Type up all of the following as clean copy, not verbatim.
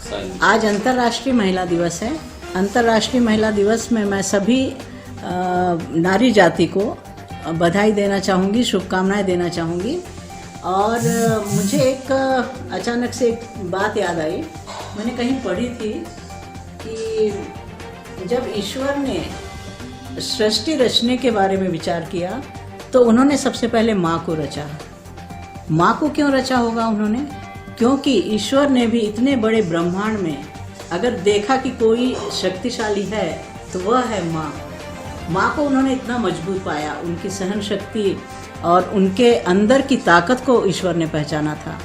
आज अंतर्राष्ट्रीय महिला दिवस है। अंतर्राष्ट्रीय महिला दिवस में मैं सभी नारी जाति को बधाई देना चाहूँगी, शुभकामनाएं देना चाहूँगी। और मुझे एक अचानक से एक बात याद आई। मैंने कहीं पढ़ी थी कि जब ईश्वर ने सृष्टि रचने के बारे में विचार किया तो उन्होंने सबसे पहले माँ को रचा। माँ को क्यों रचा होगा उन्होंने? क्योंकि ईश्वर ने भी इतने बड़े ब्रह्मांड में अगर देखा कि कोई शक्तिशाली है तो वह है माँ। माँ को उन्होंने इतना मजबूत पाया, उनकी सहन शक्ति और उनके अंदर की ताकत को ईश्वर ने पहचाना था।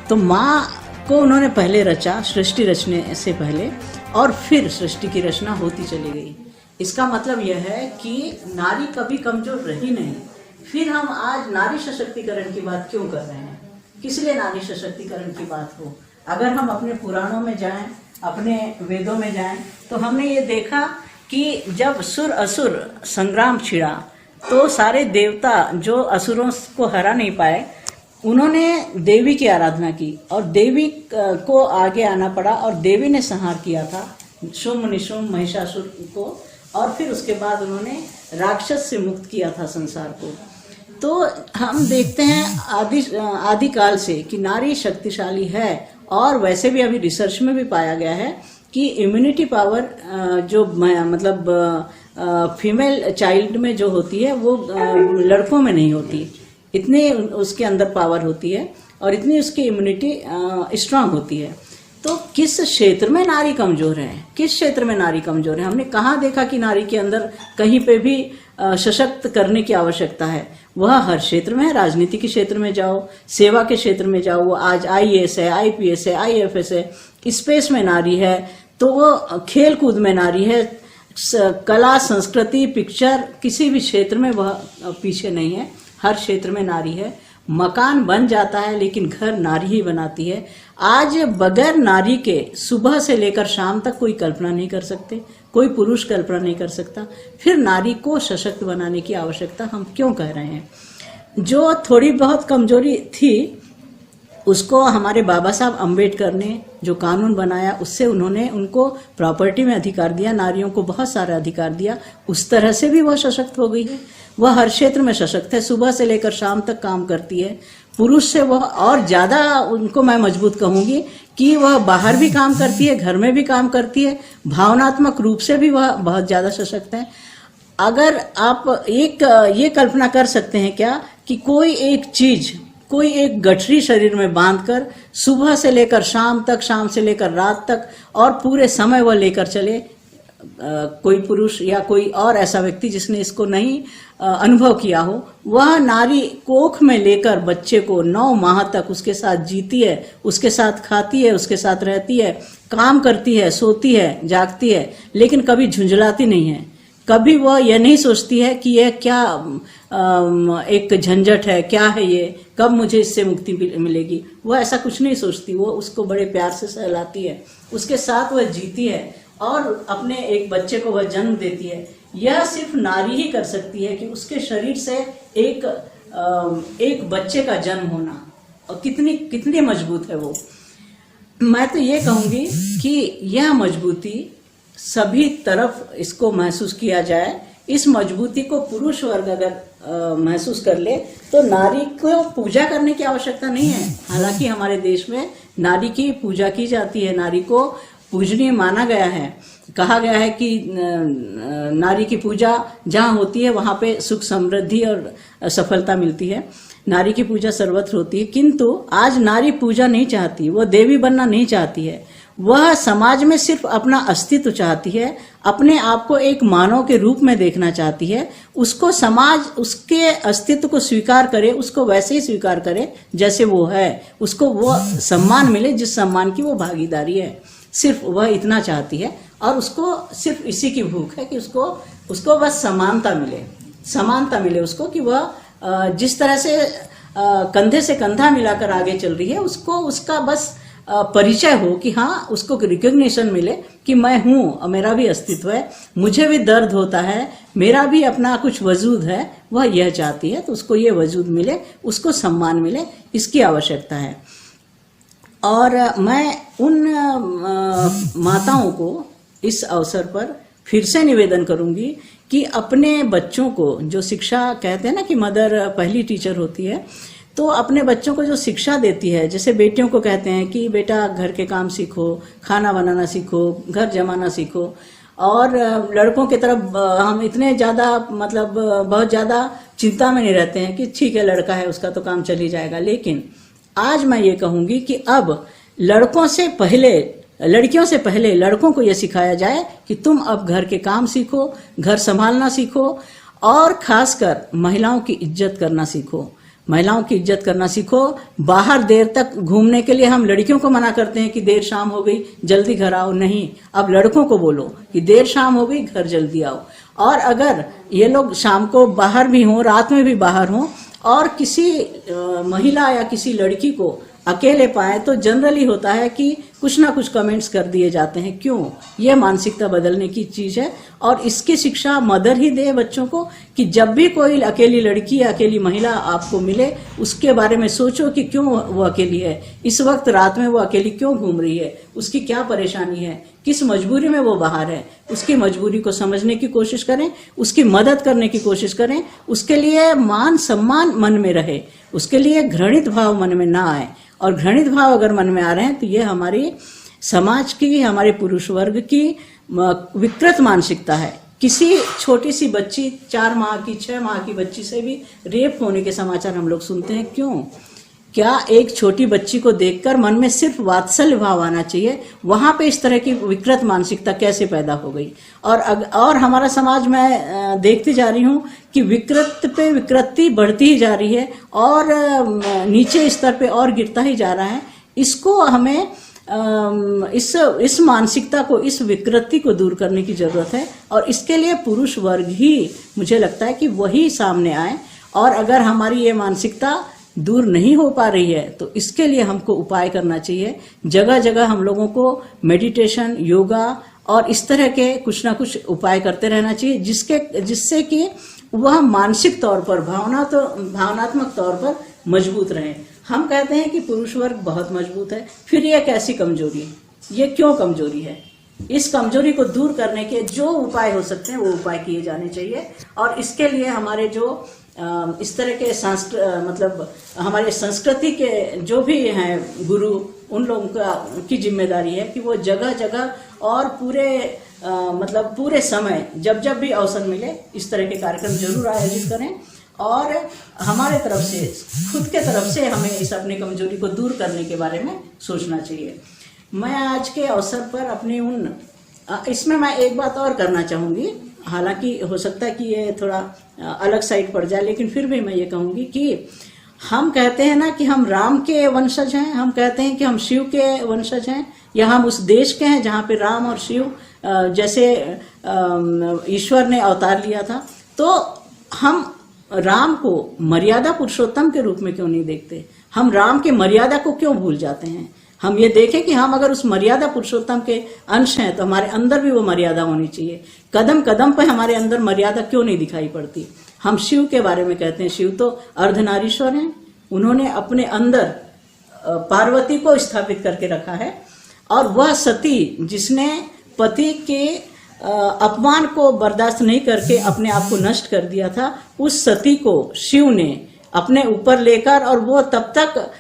तो माँ को उन्होंने पहले रचा, सृष्टि रचने से पहले, और फिर सृष्टि की रचना होती चली गई। इसका मतलब यह है कि नारी कभी कमजोर रही नहीं। फिर हम आज नारी सशक्तिकरण की बात क्यों कर रहे हैं? किस लिए नारी सशक्तिकरण की बात हो? अगर हम अपने पुराणों में जाएं, अपने वेदों में जाएं, तो हमने ये देखा कि जब सुर असुर संग्राम छिड़ा तो सारे देवता जो असुरों को हरा नहीं पाए, उन्होंने देवी की आराधना की और देवी को आगे आना पड़ा और देवी ने संहार किया था शुंभ निशुंभ महिषासुर को, और फिर उसके बाद उन्होंने राक्षस से मुक्त किया था संसार को। तो हम देखते हैं आदि काल से कि नारी शक्तिशाली है। और वैसे भी अभी रिसर्च में भी पाया गया है कि इम्यूनिटी पावर जो मतलब फीमेल चाइल्ड में जो होती है वो लड़कों में नहीं होती। इतनी उसके अंदर पावर होती है और इतनी उसकी इम्यूनिटी स्ट्रांग होती है। तो किस क्षेत्र में नारी कमजोर है? किस क्षेत्र में नारी कमजोर है? हमने कहाँ देखा कि नारी के अंदर कहीं पे भी सशक्त करने की आवश्यकता है? वह हर क्षेत्र में है। राजनीति के क्षेत्र में जाओ, सेवा के क्षेत्र में जाओ, वो आज IAS है, IPS है, IFS है, स्पेस में नारी है, तो वो खेल कूद में नारी है, कला संस्कृति पिक्चर किसी भी क्षेत्र में वह पीछे नहीं है। हर क्षेत्र में नारी है। मकान बन जाता है लेकिन घर नारी ही बनाती है। आज बगैर नारी के सुबह से लेकर शाम तक कोई कल्पना नहीं कर सकते, कोई पुरुष कल्पना नहीं कर सकता। फिर नारी को सशक्त बनाने की आवश्यकता हम क्यों कह रहे हैं? जो थोड़ी बहुत कमजोरी थी उसको हमारे बाबा साहब अम्बेडकर ने जो कानून बनाया उससे उन्होंने उनको प्रॉपर्टी में अधिकार दिया, नारियों को बहुत सारा अधिकार दिया। उस तरह से भी वह सशक्त हो गई है। वह हर क्षेत्र में सशक्त है, सुबह से लेकर शाम तक काम करती है। पुरुष से वह और ज्यादा उनको मैं मजबूत कहूंगी कि वह बाहर भी काम करती है, घर में भी काम करती है, भावनात्मक रूप से भी वह बहुत ज्यादा सशक्त है। अगर आप ये कल्पना कर सकते हैं क्या कि कोई एक चीज, कोई एक गठरी शरीर में बांधकर सुबह से लेकर शाम तक, शाम से लेकर रात तक और पूरे समय वह लेकर चले, कोई पुरुष या कोई और ऐसा व्यक्ति जिसने इसको नहीं अनुभव किया हो, वह नारी कोख में लेकर बच्चे को 9 माह तक उसके साथ जीती है, उसके साथ खाती है, उसके साथ रहती है, काम करती है, सोती है, जागती है, लेकिन कभी झुंझलाती नहीं है। कभी वह यह नहीं सोचती है कि यह क्या एक झंझट है, क्या है ये, कब मुझे इससे मुक्ति मिलेगी। वह ऐसा कुछ नहीं सोचती। वो उसको बड़े प्यार से सहलाती है, उसके साथ वह जीती है और अपने एक बच्चे को वह जन्म देती है। यह सिर्फ नारी ही कर सकती है कि उसके शरीर से एक बच्चे का जन्म होना, और कितनी मजबूत है वो। मैं तो ये कहूंगी कि यह मजबूती सभी तरफ इसको महसूस किया जाए। इस मजबूती को पुरुष वर्ग अगर महसूस कर ले तो नारी को पूजा करने की आवश्यकता नहीं है। हालांकि हमारे देश में नारी की पूजा की जाती है, नारी को पूजनीय माना गया है। कहा गया है कि नारी की पूजा जहाँ होती है वहां पे सुख समृद्धि और सफलता मिलती है। नारी की पूजा सर्वत्र होती है, किंतु आज नारी पूजा नहीं चाहती, वो देवी बनना नहीं चाहती है। वह समाज में सिर्फ अपना अस्तित्व चाहती है, अपने आप को एक मानव के रूप में देखना चाहती है। उसको समाज उसके अस्तित्व को स्वीकार करे, उसको वैसे ही स्वीकार करे जैसे वो है, उसको वो सम्मान मिले जिस सम्मान की वो भागीदारी है। सिर्फ वह इतना चाहती है और उसको सिर्फ इसी की भूख है कि उसको बस समानता मिले उसको, कि वह जिस तरह से कंधे से कंधा मिलाकर आगे चल रही है, उसको उसका बस परिचय हो कि हाँ, उसको रिकॉग्निशन मिले कि मैं हूँ, मेरा भी अस्तित्व है, मुझे भी दर्द होता है, मेरा भी अपना कुछ वजूद है। वह यह चाहती है, तो उसको ये वजूद मिले, उसको सम्मान मिले, इसकी आवश्यकता है। और मैं उन माताओं को इस अवसर पर फिर से निवेदन करूंगी कि अपने बच्चों को जो शिक्षा, कहते हैं ना कि मदर पहली टीचर होती है, तो अपने बच्चों को जो शिक्षा देती है, जैसे बेटियों को कहते हैं कि बेटा घर के काम सीखो, खाना बनाना सीखो, घर जमाना सीखो, और लड़कों की तरफ हम इतने ज्यादा मतलब बहुत ज्यादा चिंता में नहीं रहते हैं कि ठीक है लड़का है उसका तो काम चल ही जाएगा। लेकिन आज मैं ये कहूंगी कि अब लड़कों से पहले, लड़कियों से पहले लड़कों को यह सिखाया जाए कि तुम अब घर के काम सीखो, घर संभालना सीखो, और खासकर महिलाओं की इज्जत करना सीखो। महिलाओं की इज्जत करना सीखो। बाहर देर तक घूमने के लिए हम लड़कियों को मना करते हैं कि देर शाम हो गई जल्दी घर आओ, नहीं, अब लड़कों को बोलो कि देर शाम हो गई घर जल्दी आओ। और अगर ये लोग शाम को बाहर भी हों, रात में भी बाहर हों, और किसी महिला या किसी लड़की को अकेले पाए तो जनरली होता है कि कुछ ना कुछ कमेंट्स कर दिए जाते हैं। क्यों? ये मानसिकता बदलने की चीज है, और इसकी शिक्षा मदर ही दे बच्चों को कि जब भी कोई अकेली लड़की या अकेली महिला आपको मिले उसके बारे में सोचो कि क्यों वो अकेली है, इस वक्त रात में वो अकेली क्यों घूम रही है, उसकी क्या परेशानी है, किस मजबूरी में वो बाहर है, उसकी मजबूरी को समझने की कोशिश करें, उसकी मदद करने की कोशिश करें, उसके लिए मान सम्मान मन में रहे, उसके लिए घृणित भाव मन में ना आए। और घृणित भाव अगर मन में आ रहे हैं तो ये हमारी समाज की, हमारे पुरुष वर्ग की विकृत मानसिकता है। किसी छोटी सी बच्ची, 4 माह की, 6 माह की बच्ची से भी रेप होने के समाचार हम लोग सुनते हैं। क्यों? क्या एक छोटी बच्ची को देखकर मन में सिर्फ वात्सल्य भाव आना चाहिए? वहां पे इस तरह की विकृत मानसिकता कैसे पैदा हो गई? और हमारा समाज में देखती जा रही हूं कि विकृत पे विकृति बढ़ती ही जा रही है, और नीचे स्तर पे और गिरता ही जा रहा है। इसको हमें इस मानसिकता को, इस विकृति को दूर करने की जरूरत है, और इसके लिए पुरुष वर्ग ही, मुझे लगता है कि वही सामने आए। और अगर हमारी ये मानसिकता दूर नहीं हो पा रही है तो इसके लिए हमको उपाय करना चाहिए। जगह जगह हम लोगों को मेडिटेशन, योगा और इस तरह के कुछ ना कुछ उपाय करते रहना चाहिए, जिससे कि वह मानसिक तौर पर, भावनात्मक तौर पर मजबूत रहे। हम कहते हैं कि पुरुष वर्ग बहुत मजबूत है, फिर ये कैसी कमजोरी है? ये क्यों कमजोरी है? इस कमजोरी को दूर करने के जो उपाय हो सकते हैं वो उपाय किए जाने चाहिए। और इसके लिए हमारे जो इस तरह के मतलब हमारे संस्कृति के जो भी हैं गुरु, उन लोगों की जिम्मेदारी है कि वो जगह जगह और मतलब पूरे समय जब जब भी अवसर मिले इस तरह के कार्यक्रम जरूर आयोजित करें। और हमारे तरफ से, खुद के तरफ से हमें इस अपनी कमजोरी को दूर करने के बारे में सोचना चाहिए। मैं आज के अवसर पर अपने इसमें मैं एक बात और करना चाहूंगी, हालांकि हो सकता है कि ये थोड़ा अलग साइड पड़ जाए, लेकिन फिर भी मैं ये कहूंगी कि हम कहते हैं ना कि हम राम के वंशज हैं, हम कहते हैं कि हम शिव के वंशज हैं, या हम उस देश के हैं जहाँ पे राम और शिव जैसे ईश्वर ने अवतार लिया था। तो हम राम को मर्यादा पुरुषोत्तम के रूप में क्यों नहीं देखते? हम राम के मर्यादा को क्यों भूल जाते हैं? हम ये देखें कि हम अगर उस मर्यादा पुरुषोत्तम के अंश हैं तो हमारे अंदर भी वो मर्यादा होनी चाहिए। कदम कदम पे हमारे अंदर मर्यादा क्यों नहीं दिखाई पड़ती? हम शिव के बारे में कहते हैं, शिव तो अर्धनारीश्वर हैं, उन्होंने अपने अंदर पार्वती को स्थापित करके रखा है। और वह सती जिसने पति के अपमान को बर्दाश्त नहीं करके अपने आप को नष्ट कर दिया था, उस सती को शिव ने अपने ऊपर लेकर, और वो तब तक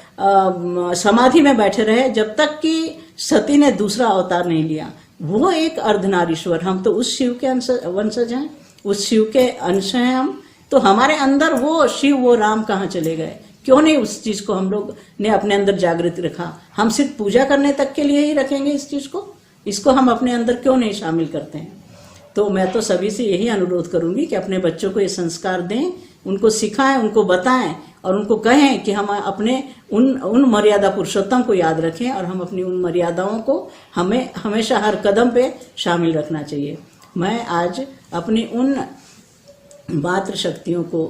समाधि में बैठे रहे जब तक कि सती ने दूसरा अवतार नहीं लिया। वो एक अर्धनारीश्वर, हम तो उस शिव के वंशज हैं, उस शिव के अंश हैं हम। तो हमारे अंदर वो शिव, वो राम कहाँ चले गए? क्यों नहीं उस चीज को हम लोग ने अपने अंदर जागृत रखा? हम सिर्फ पूजा करने तक के लिए ही रखेंगे इस चीज को, इसको हम अपने अंदर क्यों नहीं शामिल करते हैं? तो मैं तो सभी से यही अनुरोध करूंगी कि अपने बच्चों को ये संस्कार दें, उनको सिखाएं, उनको बताएं, और उनको कहें कि हम अपने उन मर्यादा पुरुषोत्तम को याद रखें, और हम अपनी उन मर्यादाओं को हमें हमेशा हर कदम पे शामिल रखना चाहिए। मैं आज अपनी उन मातृशक्तियों को,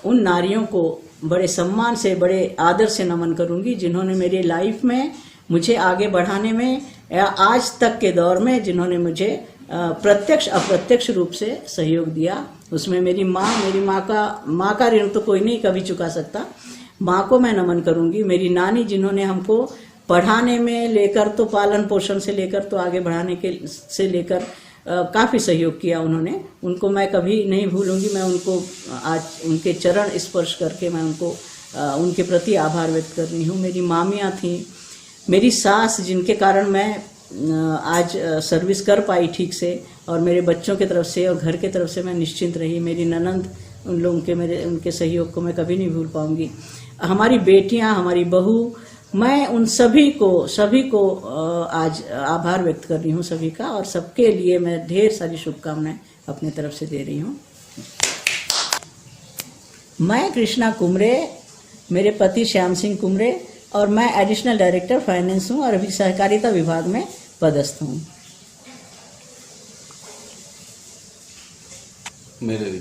उन नारियों को बड़े सम्मान से, बड़े आदर से नमन करूंगी, जिन्होंने मेरी लाइफ में मुझे आगे बढ़ाने में, या आज तक के दौर में जिन्होंने मुझे प्रत्यक्ष अप्रत्यक्ष रूप से सहयोग दिया। उसमें मेरी माँ का ऋण तो कोई नहीं कभी चुका सकता। माँ को मैं नमन करूंगी। मेरी नानी जिन्होंने हमको पढ़ाने में लेकर तो पालन पोषण से लेकर तो आगे बढ़ाने के से लेकर काफी सहयोग किया उन्होंने। उनको मैं कभी नहीं भूलूंगी। मैं उनको आज उनके चरण स्पर्श करके मैं उनको उनके प्रति आभार व्यक्त कर रही हूँ। मेरी मामियाँ थी, मेरी सास, जिनके कारण मैं आज सर्विस कर पाई ठीक से, और मेरे बच्चों की तरफ से और घर की तरफ से मैं निश्चिंत रही। मेरी ननंद, उन लोगों के उनके सहयोग को मैं कभी नहीं भूल पाऊंगी। हमारी बेटियां, हमारी बहू, मैं उन सभी को आज आभार व्यक्त कर रही हूँ सभी का, और सबके लिए मैं ढेर सारी शुभकामनाएं अपने तरफ से दे रही हूँ। मैं कृष्णा कुमरे, मेरे पति श्याम सिंह कुमरे, और मैं एडिशनल डायरेक्टर फाइनेंस हूँ और अभी सहकारिता विभाग में पदस्थ हूँ।